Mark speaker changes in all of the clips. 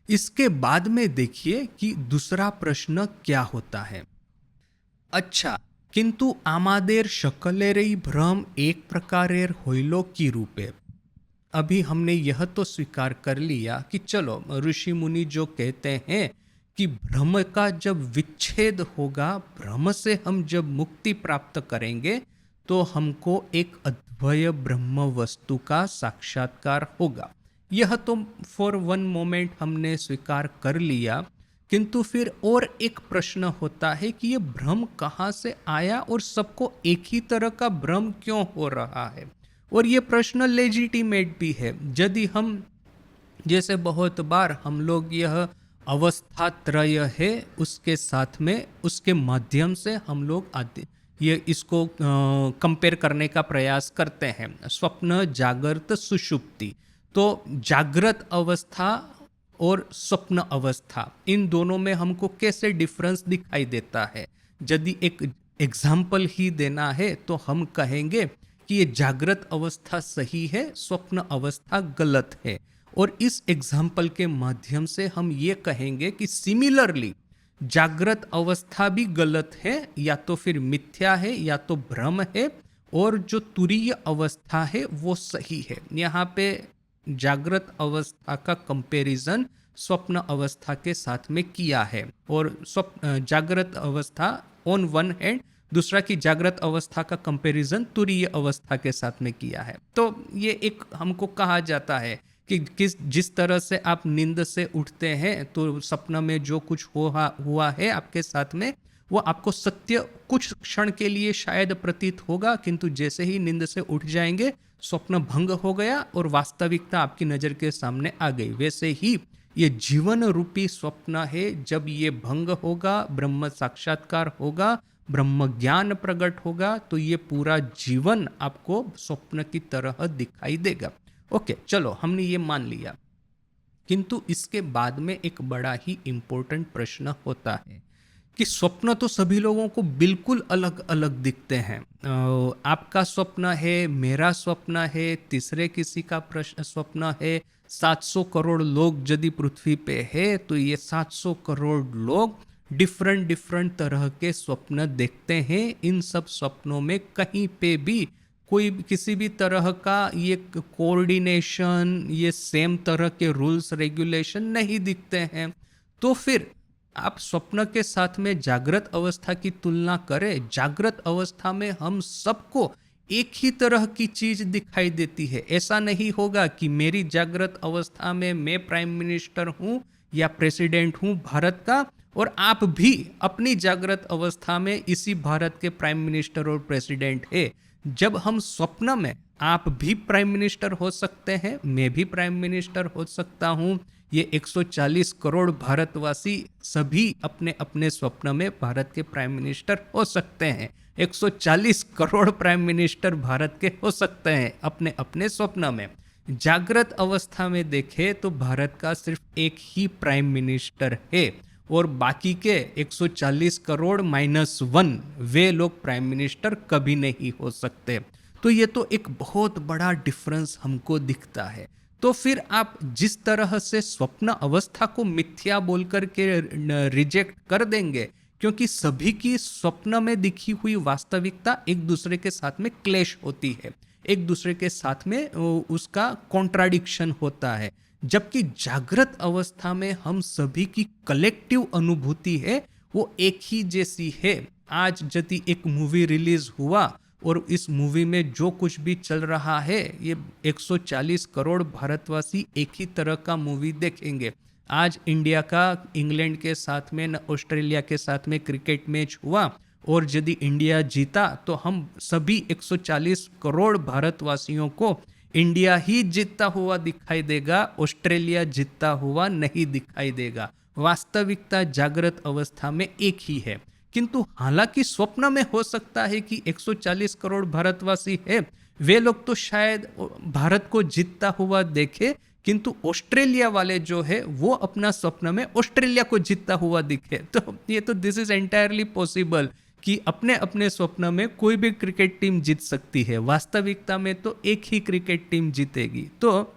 Speaker 1: इसके बाद में देखिए कि दूसरा प्रश्न क्या होता है। अच्छा, किंतु आमादेर शकलेरई भ्रम एक प्रकारेर होइलो की रूपे। अभी हमने यह तो स्वीकार कर लिया कि चलो ऋषि मुनि जो कहते हैं कि भ्रम का जब विच्छेद होगा, भ्रम से हम जब मुक्ति प्राप्त करेंगे, तो हमको एक अद्वय ब्रह्म वस्तु का साक्षात्कार होगा। यह तो फॉर वन मोमेंट हमने स्वीकार कर लिया, किंतु फिर और एक प्रश्न होता है कि ये भ्रम कहाँ से आया और सबको एक ही तरह का भ्रम क्यों हो रहा है। और ये प्रश्न लेजिटिमेट भी है। यदि हम जैसे बहुत बार हम लोग यह अवस्था त्रय है उसके साथ में उसके माध्यम से हम लोग आते ये इसको कंपेयर करने का प्रयास करते हैं, स्वप्न जागृत सुषुप्ति। तो जागृत अवस्था और स्वप्न अवस्था, इन दोनों में हमको कैसे डिफरेंस दिखाई देता है। यदि एक एग्जाम्पल ही देना है तो हम कहेंगे कि ये जागृत अवस्था सही है, स्वप्न अवस्था गलत है। और इस एग्जाम्पल के माध्यम से हम ये कहेंगे कि सिमिलरली जागृत अवस्था भी गलत है, या तो फिर मिथ्या है या तो भ्रम है, और जो तुरीय अवस्था है वो सही है। यहाँ पे जागृत अवस्था का कंपैरिजन स्वप्न अवस्था के साथ में किया है, और जागृत अवस्था ऑन वन हैंड, दूसरा की जागृत अवस्था का कंपैरिजन तुरीय अवस्था के साथ में किया है। तो ये एक हमको कहा जाता है कि जिस तरह से आप नींद से उठते हैं तो सपना में जो कुछ हुआ है आपके साथ में, वो आपको सत्य कुछ क्षण के लिए शायद प्रतीत होगा, किंतु जैसे ही नींद से उठ जाएंगे स्वप्न भंग हो गया और वास्तविकता आपकी नजर के सामने आ गई। वैसे ही ये जीवन रूपी स्वप्न है, जब ये भंग होगा, ब्रह्म साक्षात्कार होगा, ब्रह्म ज्ञान प्रकट होगा, तो ये पूरा जीवन आपको स्वप्न की तरह दिखाई देगा। ओके, चलो हमने ये मान लिया, किंतु इसके बाद में एक बड़ा ही इंपॉर्टेंट प्रश्न होता है कि स्वप्न तो सभी लोगों को बिल्कुल अलग अलग दिखते हैं। आपका स्वप्न है, मेरा स्वप्न है, तीसरे किसी का प्रश्न स्वप्न है। 700 करोड़ लोग यदि पृथ्वी पे है तो ये 700 करोड़ लोग डिफरेंट डिफरेंट तरह के स्वप्न देखते हैं। इन सब स्वप्नों में कहीं पे भी कोई किसी भी तरह का ये कोऑर्डिनेशन, ये सेम तरह के रूल्स रेगुलेशन नहीं दिखते हैं। तो फिर आप स्वप्न के साथ में जागृत अवस्था की तुलना करें, जागृत अवस्था में हम सबको एक ही तरह की चीज दिखाई देती है। ऐसा नहीं होगा कि मेरी जागृत अवस्था में मैं प्राइम मिनिस्टर हूं या प्रेसिडेंट हूं भारत का, और आप भी अपनी जागृत अवस्था में इसी भारत के प्राइम मिनिस्टर और प्रेसिडेंट है। जब हम स्वप्न में, आप भी प्राइम मिनिस्टर हो सकते हैं, मैं भी प्राइम मिनिस्टर हो सकता हूं, ये 140 करोड़ भारतवासी सभी अपने अपने स्वप्न में भारत के प्राइम मिनिस्टर हो सकते हैं। 140 करोड़ प्राइम मिनिस्टर भारत के हो सकते हैं अपने अपने स्वप्न में। जागृत अवस्था में देखें तो भारत का सिर्फ एक ही प्राइम मिनिस्टर है, और बाकी के 140 करोड़ -1 वे लोग प्राइम मिनिस्टर कभी नहीं हो सकते। तो ये तो एक बहुत बड़ा डिफरेंस हमको दिखता है। तो फिर आप जिस तरह से स्वप्न अवस्था को मिथ्या बोल करके रिजेक्ट कर देंगे, क्योंकि सभी की स्वप्न में दिखी हुई वास्तविकता एक दूसरे के साथ में क्लेश होती है, एक दूसरे के साथ में उसका कॉन्ट्राडिक्शन होता है। जबकि जागृत अवस्था में हम सभी की कलेक्टिव अनुभूति है वो एक ही जैसी है। आज यदि एक मूवी रिलीज हुआ और इस मूवी में जो कुछ भी चल रहा है, ये 140 करोड़ भारतवासी एक ही तरह का मूवी देखेंगे। आज इंडिया का इंग्लैंड के साथ में, ऑस्ट्रेलिया के साथ में क्रिकेट मैच हुआ, और यदि इंडिया जीता तो हम सभी 140 करोड़ भारतवासियों को इंडिया ही जीतता हुआ दिखाई देगा, ऑस्ट्रेलिया जीतता हुआ नहीं दिखाई देगा। वास्तविकता जागृत अवस्था में एक ही है। किंतु हालांकि स्वप्न में हो सकता है कि 140 करोड़ भारतवासी है, वे लोग तो शायद भारत को जीतता हुआ देखे, किंतु ऑस्ट्रेलिया वाले जो है वो अपना स्वप्न में ऑस्ट्रेलिया को जीतता हुआ दिखे। तो ये तो दिस इज एंटायरली पॉसिबल कि अपने अपने स्वप्न में कोई भी क्रिकेट टीम जीत सकती है, वास्तविकता में तो एक ही क्रिकेट टीम जीतेगी। तो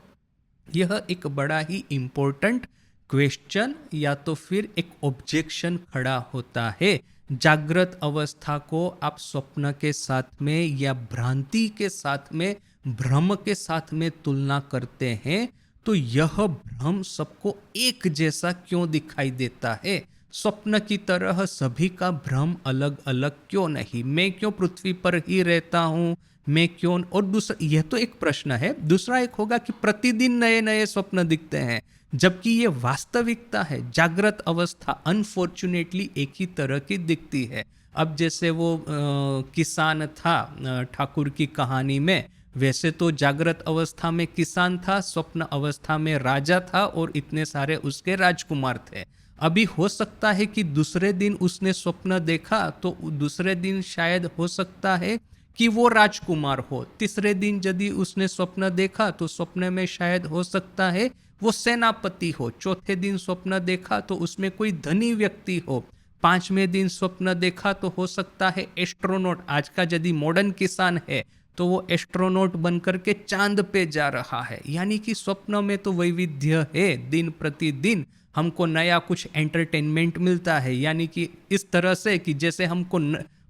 Speaker 1: यह एक बड़ा ही इम्पोर्टेंट क्वेश्चन या तो फिर एक ऑब्जेक्शन खड़ा होता है। जागृत अवस्था को आप स्वप्न के साथ में या भ्रांति के साथ में, भ्रम के साथ में तुलना करते हैं, तो यह भ्रम सबको एक जैसा क्यों दिखाई देता है? स्वप्न की तरह सभी का भ्रम अलग अलग क्यों नहीं? मैं क्यों पृथ्वी पर ही रहता हूँ? मैं क्यों? और दूसरा, यह तो एक प्रश्न है। दूसरा एक होगा कि प्रतिदिन नए नए स्वप्न दिखते हैं, जबकि ये वास्तविकता है। जागृत अवस्था अनफॉर्चुनेटली एक ही तरह की दिखती है। अब जैसे वो किसान था ठाकुर की कहानी में, वैसे तो जागृत अवस्था में किसान था, स्वप्न अवस्था में राजा था और इतने सारे उसके राजकुमार थे। अभी हो सकता है कि दूसरे दिन उसने स्वप्न देखा तो दूसरे दिन शायद हो सकता है कि वो राजकुमार हो। तीसरे दिन यदि उसने स्वप्न देखा तो स्वप्न में शायद हो सकता है वो सेनापति हो। चौथे दिन स्वप्न देखा तो उसमें कोई धनी व्यक्ति हो। पांचवें दिन स्वप्न देखा तो हो सकता है एस्ट्रोनॉट, आज का यदि मॉडर्न किसान है तो वो एस्ट्रोनॉट बनकर के चांद पे जा रहा है। यानी कि स्वप्न में तो वैविध्य है, दिन प्रतिदिन हमको नया कुछ एंटरटेनमेंट मिलता है। यानी कि इस तरह से कि जैसे हमको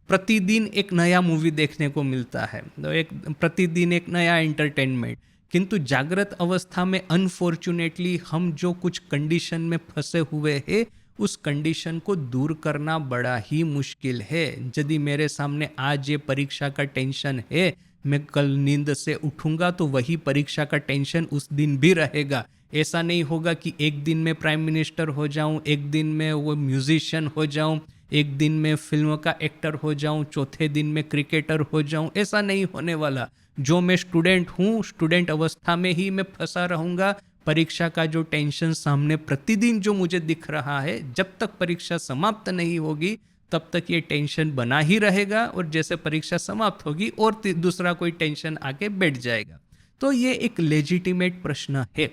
Speaker 1: प्रतिदिन एक नया मूवी देखने को मिलता है, तो एक प्रतिदिन एक नया एंटरटेनमेंट। किंतु जागृत अवस्था में अनफॉर्चुनेटली हम जो कुछ कंडीशन में फंसे हुए हैं, उस कंडीशन को दूर करना बड़ा ही मुश्किल है। यदि मेरे सामने आज ये परीक्षा का टेंशन है, मैं कल नींद से उठूंगा तो वही परीक्षा का टेंशन उस दिन भी रहेगा। ऐसा नहीं होगा कि एक दिन में प्राइम मिनिस्टर हो जाऊं, एक दिन में वो म्यूजिशियन हो जाऊं, एक दिन में फिल्म का एक्टर हो जाऊं, चौथे दिन में क्रिकेटर हो जाऊं। ऐसा नहीं होने वाला। जो मैं स्टूडेंट हूँ, स्टूडेंट अवस्था में ही मैं फंसा रहूंगा। परीक्षा का जो टेंशन सामने प्रतिदिन जो मुझे दिख रहा है, जब तक परीक्षा समाप्त नहीं होगी तब तक ये टेंशन बना ही रहेगा, और जैसे परीक्षा समाप्त होगी और दूसरा कोई टेंशन आके बैठ जाएगा। तो ये एक लेजिटिमेट प्रश्न है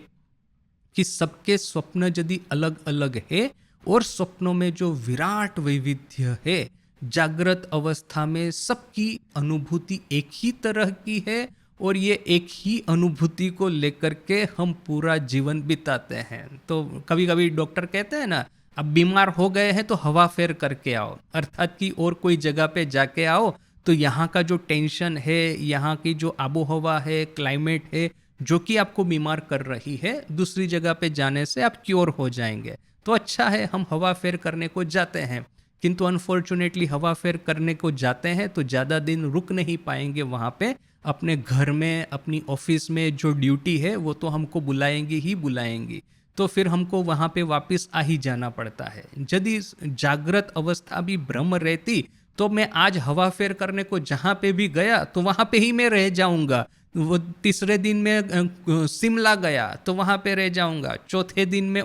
Speaker 1: कि सबके स्वप्न यदि अलग अलग है और स्वप्नों में जो विराट वैविध्य है, जागृत अवस्था में सबकी अनुभूति एक ही तरह की है और ये एक ही अनुभूति को लेकर के हम पूरा जीवन बिताते हैं। तो कभी कभी डॉक्टर कहते हैं ना, अब बीमार हो गए हैं तो हवा फेर करके आओ, अर्थात कि और कोई जगह पे जाके आओ तो यहाँ का जो टेंशन है, यहाँ की जो आबो हवा है, क्लाइमेट है, जो कि आपको बीमार कर रही है, दूसरी जगह पे जाने से आप क्योर हो जाएंगे। तो अच्छा है हम हवा फेर करने को जाते हैं, किंतु अनफॉर्चुनेटली हवा फेर करने को जाते हैं तो ज़्यादा दिन रुक नहीं पाएंगे वहाँ पे। अपने घर में, अपनी ऑफिस में जो ड्यूटी है वो तो हमको बुलाएंगी ही बुलाएंगी, तो फिर हमको वहाँ पे वापस आ ही जाना पड़ता है। यदि जागृत अवस्था भी भ्रम रहती तो मैं आज हवा फेर करने को जहाँ पे भी गया तो वहाँ पे ही मैं रह जाऊँगा। वो तीसरे दिन में शिमला गया तो वहाँ पे रह जाऊँगा, चौथे दिन में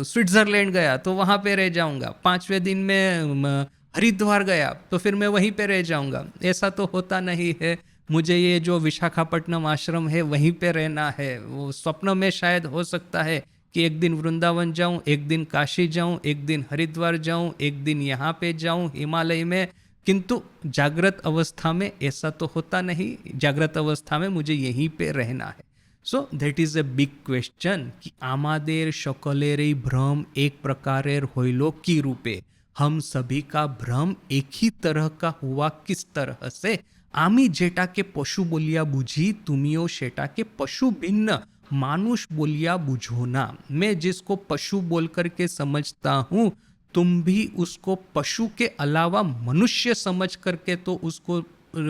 Speaker 1: स्विट्ज़रलैंड गया तो वहाँ पे रह जाऊँगा, पांचवें दिन में हरिद्वार गया तो फिर मैं वहीं पे रह जाऊँगा। ऐसा तो होता नहीं है। मुझे ये जो विशाखापट्टनम आश्रम है वहीं पे रहना है। वो स्वप्न में शायद हो सकता है कि एक दिन वृंदावन जाऊं, एक दिन काशी जाऊं, एक दिन हरिद्वार जाऊं, एक दिन यहाँ पे जाऊं हिमालय में, किंतु जागृत अवस्था में ऐसा तो होता नहीं। जागृत अवस्था में मुझे यहीं पे रहना है। So that is a big question कि आमादेर सकलेरई भ्रम एक प्रकारेर होइलो की रूपे। हम सभी का भ्रम एक ही तरह का हुआ किस तरह से? आमी जेटाके पशु बोलिया बुझी, तुमियो शेटाके पशु भिन्न मानुष बोलिया बुझो ना। मैं जिसको पशु बोल करके समझता हूँ, तुम भी उसको पशु के अलावा मनुष्य समझ करके तो उसको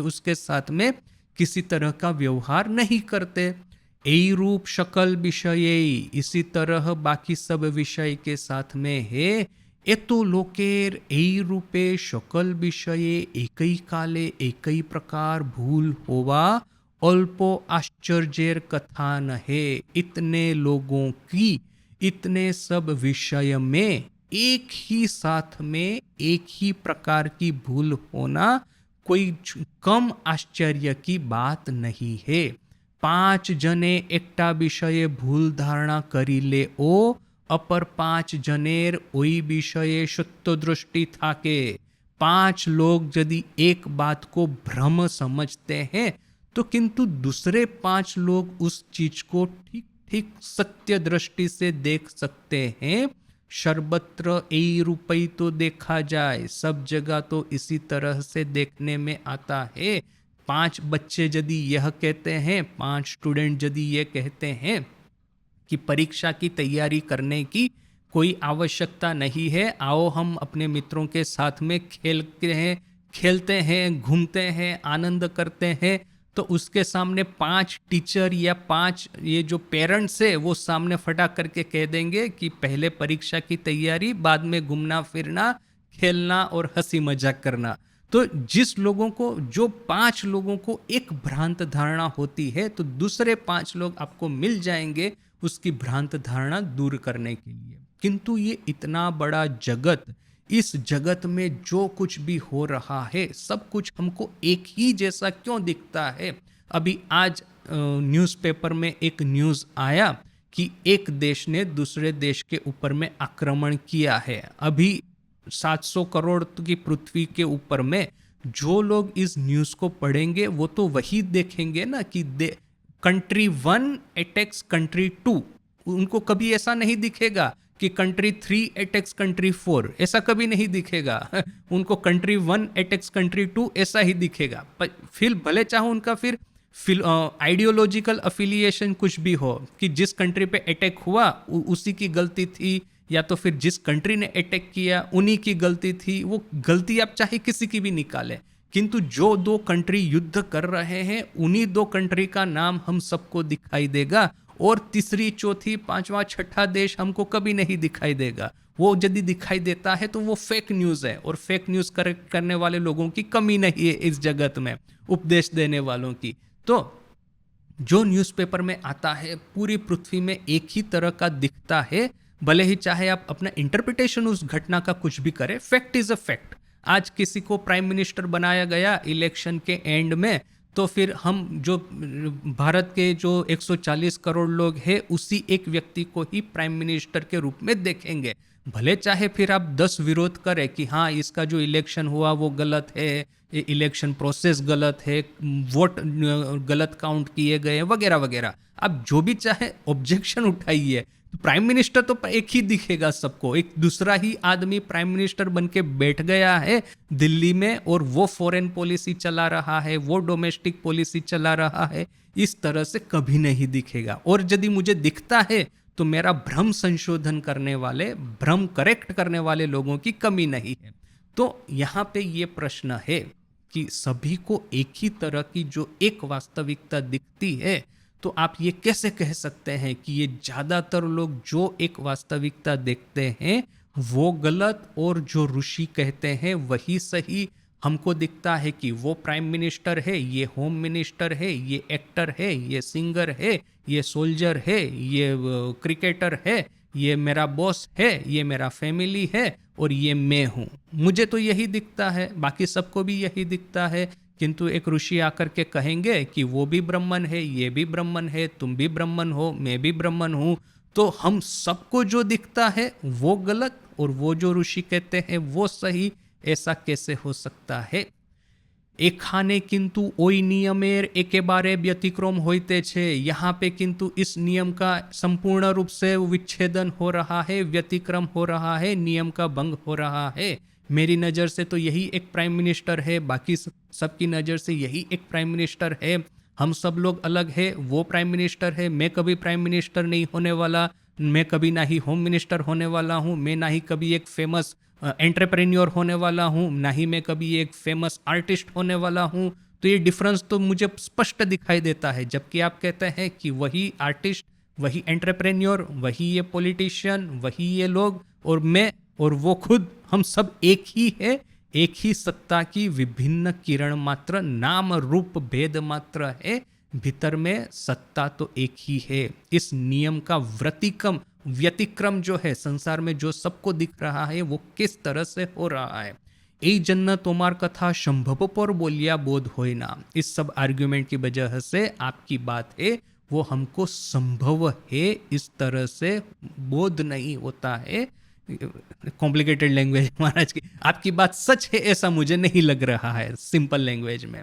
Speaker 1: उसके साथ में किसी तरह का व्यवहार नहीं करते। यही रूप शकल विषय, इसी तरह बाकी सब विषय के साथ में है। ए तो लोकेर यही रूपे शकल विषय एकई काले एकई प्रकार भूल होवा अल्पो आश्चर्येर कथा न है। इतने लोगों की इतने सब विषय में एक ही साथ में एक ही प्रकार की भूल होना कोई कम आश्चर्य की बात नहीं है। 5 जने एकटा विषय भूल धारणा करी ले ओ, अपर 5 जनेर ओई विषय सत्य दृष्टि थाके। 5 लोग यदि एक बात को भ्रम समझते हैं तो किंतु दूसरे 5 लोग उस चीज को ठीक ठीक सत्य दृष्टि से देख सकते हैं। सर्वत्र रूपई तो देखा जाए, सब जगह तो इसी तरह से देखने में आता है। 5 बच्चे यदि यह कहते हैं, 5 स्टूडेंट यदि ये कहते हैं कि परीक्षा की तैयारी करने की कोई आवश्यकता नहीं है, आओ हम अपने मित्रों के साथ में खेलते हैं, घूमते हैं, आनंद करते हैं, तो उसके सामने 5 टीचर या 5 ये जो पेरेंट्स है वो सामने फटाक करके कह देंगे कि पहले परीक्षा की तैयारी, बाद में घूमना फिरना, खेलना और हंसी मजाक करना। तो जो 5 लोगों को एक भ्रांत धारणा होती है, तो दूसरे 5 लोग आपको मिल जाएंगे उसकी भ्रांत धारणा दूर करने के लिए। किंतु ये इतना बड़ा जगत, इस जगत में जो कुछ भी हो रहा है सब कुछ हमको एक ही जैसा क्यों दिखता है? अभी आज न्यूज़पेपर में एक न्यूज़ आया कि एक देश ने दूसरे देश के ऊपर में आक्रमण किया है। अभी 700 करोड़ की पृथ्वी के ऊपर में जो लोग इस न्यूज़ को पढ़ेंगे वो तो वही देखेंगे ना कि कंट्री 1 अटैक्स कंट्री 2। उनको कभी ऐसा नहीं दिखेगा कि कंट्री 3 अटैक्स कंट्री 4, ऐसा कभी नहीं दिखेगा। उनको कंट्री 1 अटैक्स कंट्री 2 ऐसा ही दिखेगा। फिर भले चाहो उनका फिर आइडियोलॉजिकल अफिलिएशन कुछ भी हो कि जिस कंट्री पे अटैक हुआ उसी की गलती थी, या तो फिर जिस कंट्री ने अटैक किया उन्हीं की गलती थी, वो गलती आप चाहे किसी की भी निकालें, किंतु जो 2 कंट्री युद्ध कर रहे हैं उन्हीं 2 कंट्री का नाम हम सबको दिखाई देगा, और तीसरी, चौथी, 5वां, 6ठा देश हमको कभी नहीं दिखाई देगा। वो यदि दिखाई देता है तो वो फेक न्यूज़ है, और फेक न्यूज़ करने वाले लोगों की कमी नहीं है इस जगत में, उपदेश देने वालों की। तो जो न्यूज़पेपर में आता है पूरी पृथ्वी में एक ही तरह का दिखता है, भले ही चाहे आप अपना इंटरप्रिटेशन उस घटना का कुछ भी करें, फैक्ट इज अ फैक्ट। आज किसी को प्राइम मिनिस्टर बनाया गया इलेक्शन के एंड में, तो फिर हम जो भारत के जो 140 करोड़ लोग हैं उसी एक व्यक्ति को ही प्राइम मिनिस्टर के रूप में देखेंगे। भले चाहे फिर आप 10 विरोध करें कि हाँ इसका जो इलेक्शन हुआ वो गलत है, इलेक्शन प्रोसेस गलत है, वोट गलत काउंट किए गए वगैरह वगैरह, आप जो भी चाहे ऑब्जेक्शन उठाइए, तो प्राइम मिनिस्टर तो एक ही दिखेगा सबको। एक दूसरा ही आदमी प्राइम मिनिस्टर बन के बैठ गया है दिल्ली में, और वो फॉरेन पॉलिसी चला रहा है, वो डोमेस्टिक पॉलिसी चला रहा है, इस तरह से कभी नहीं दिखेगा। और यदि मुझे दिखता है तो मेरा भ्रम संशोधन करने वाले, भ्रम करेक्ट करने वाले लोगों की कमी नहीं है। तो यहाँ पे ये प्रश्न है कि सभी को एक ही तरह की जो एक वास्तविकता दिखती है, तो आप ये कैसे कह सकते हैं कि ये ज़्यादातर लोग जो एक वास्तविकता देखते हैं वो गलत, और जो ऋषि कहते हैं वही सही? हमको दिखता है कि वो प्राइम मिनिस्टर है, ये होम मिनिस्टर है, ये एक्टर है, ये सिंगर है, ये सोल्जर है, ये क्रिकेटर है, ये मेरा बॉस है, ये मेरा फैमिली है, और ये मैं हूँ। मुझे तो यही दिखता है, बाकी सबको भी यही दिखता है। किंतु एक ऋषि आकर के कहेंगे कि वो भी ब्राह्मण है, ये भी ब्राह्मण है, तुम भी ब्राह्मण हो, मैं भी ब्राह्मण हूँ, तो हम सबको जो दिखता है वो गलत, और वो जो ऋषि कहते हैं वो सही, ऐसा कैसे हो सकता है? एखाने किंतु ओई नियमेर एकेबारे व्यतिक्रम होते छे। यहाँ पे किंतु इस नियम का संपूर्ण रूप से विच्छेदन हो रहा है, व्यतिक्रम हो रहा है, नियम का भंग हो रहा है। मेरी नज़र से तो यही एक प्राइम मिनिस्टर है, बाकी सबकी नज़र से यही एक प्राइम मिनिस्टर है। हम सब लोग अलग है, वो प्राइम मिनिस्टर है, मैं कभी प्राइम मिनिस्टर नहीं होने वाला, मैं कभी ना ही होम मिनिस्टर होने वाला हूँ, मैं ना ही कभी एक फेमस एंटरप्रेन्योर होने वाला हूँ, ना ही मैं कभी एक फेमस आर्टिस्ट होने वाला हूँ। तो ये डिफरेंस तो मुझे स्पष्ट दिखाई देता है। जबकि आप कहते हैं कि वही आर्टिस्ट, वही एंटरप्रेन्योर, वही ये पॉलिटिशियन, वही ये लोग, और मैं और वो खुद, हम सब एक ही है, एक ही सत्ता की विभिन्न किरण मात्र, नाम रूप भेद मात्र है, भीतर में सत्ता तो एक ही है। इस नियम का व्यतिक्रम जो है संसार में जो सबको दिख रहा है वो किस तरह से हो रहा है? ए जन्न तोमार कथा संभव पर बोलिया बोध होय ना। इस सब आर्ग्यूमेंट की वजह से आपकी बात है वो हमको संभव है, इस तरह से बोध नहीं होता है। कॉम्प्लिकेटेड लैंग्वेज महाराज की, आपकी बात सच है ऐसा मुझे नहीं लग रहा है सिंपल लैंग्वेज में।